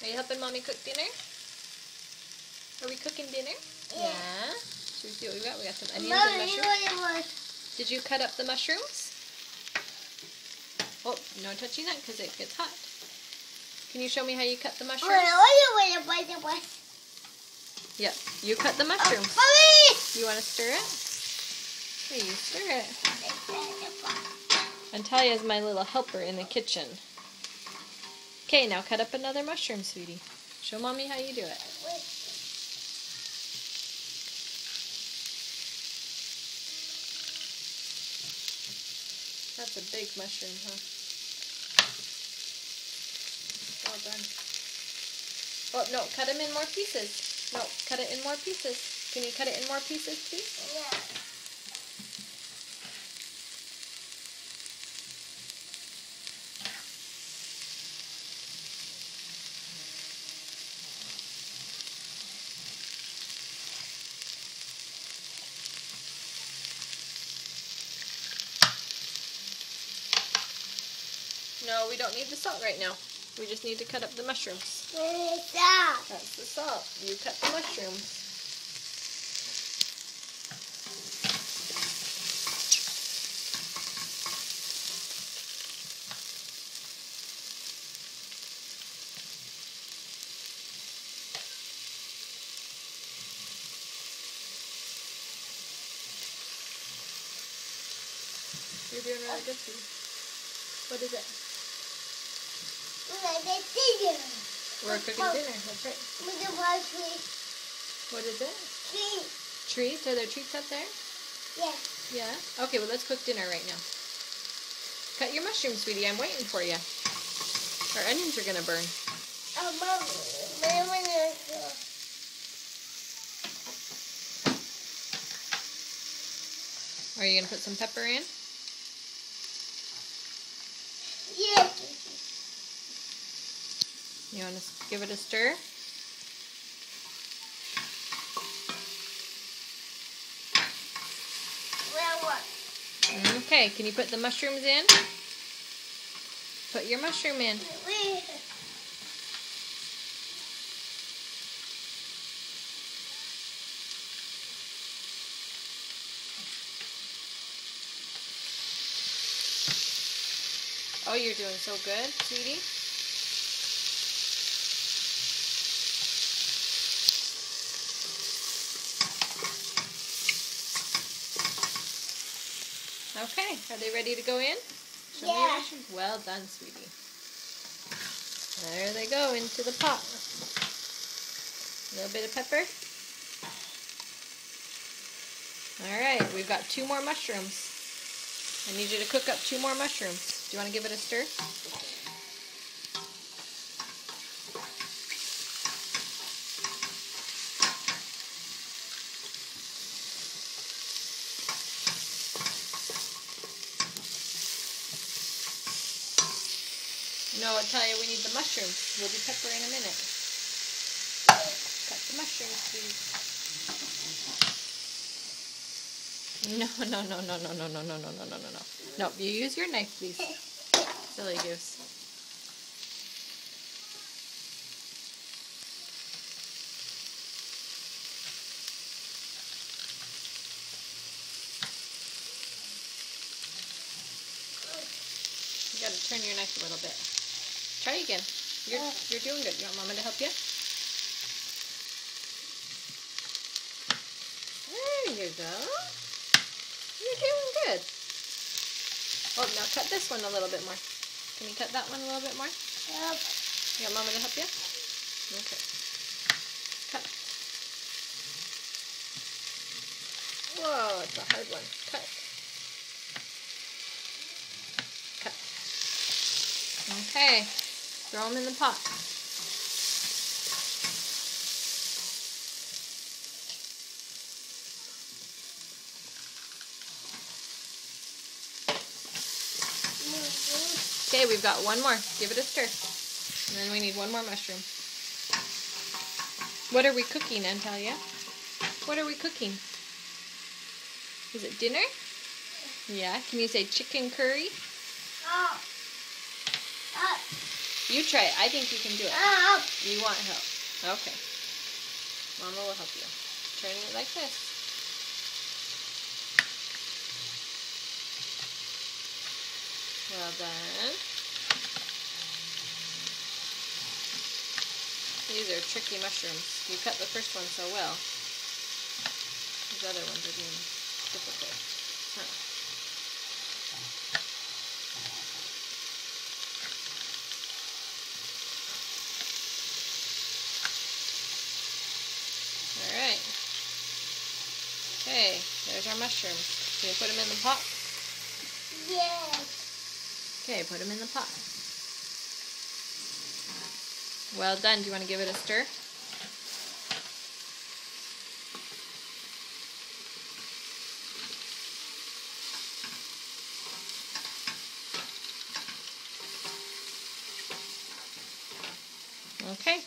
Are you helping Mommy cook dinner? Are we cooking dinner? Yeah. Should we see what we got? We got some onions and mushrooms. Did you cut up the mushrooms? Oh, no touching that because it gets hot. Can you show me how you cut the mushrooms? Yep, you cut the mushrooms. You want to stir it? Hey, you stir it. Antalya is my little helper in the kitchen. Okay, now cut up another mushroom, sweetie. Show Mommy how you do it. That's a big mushroom, huh? Well done. Oh, no, cut them in more pieces. No, cut it in more pieces. Can you cut it in more pieces, please? Yeah. No, we don't need the salt right now. We just need to cut up the mushrooms. That's the salt. You cut the mushrooms. You're doing really good, sweetie. What is it? We're cooking dinner, that's right. What is it? Treats? Are there treats up there? Yeah. Yeah? Okay, well let's cook dinner right now. Cut your mushrooms, sweetie. I'm waiting for you. Our onions are going to burn. Are you going to put some pepper in? Yeah. You want to give it a stir? Okay, can you put the mushrooms in? Put your mushroom in. Oh, you're doing so good, sweetie. Okay, are they ready to go in? Show me your mushrooms. Well done, sweetie. There they go into the pot. A little bit of pepper. Alright, we've got 2 more mushrooms. I need you to cook up 2 more mushrooms. Do you want to give it a stir? No, I'll tell you, we need the mushrooms. We'll do pepper in a minute. Cut the mushrooms, please. No. No, you use your knife, please. Silly goose. You gotta turn your knife a little bit. Try again. You're doing good. You want Mama to help you? There you go. You're doing good. Oh, now cut this one a little bit more. Can you cut that one a little bit more? Yep. You want Mama to help you? Okay. Cut. Whoa, it's a hard one. Cut. Cut. Okay. Throw them in the pot. Okay, we've got 1 more. Give it a stir. And then we need 1 more mushroom. What are we cooking, Antalya? What are we cooking? Is it dinner? Yeah. Can you say chicken curry? You try it. I think you can do it. Help. You want help. Okay. Mama will help you. Turn it like this. Well done. These are tricky mushrooms. You cut the first one so well. These other ones are being difficult. Huh. Alright. Okay, there's our mushrooms. Can you put them in the pot? Yes. Okay, put them in the pot. Well done. Do you want to give it a stir? Okay.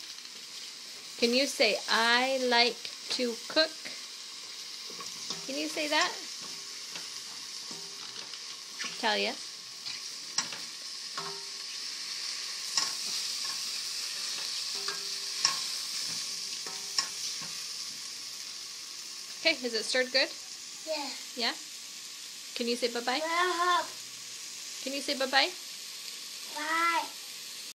Can you say, I like to cook? Can you say that? Talia? Okay, is it stirred good? Yeah. Yeah? Can you say bye-bye? Help. Can you say bye-bye? Bye.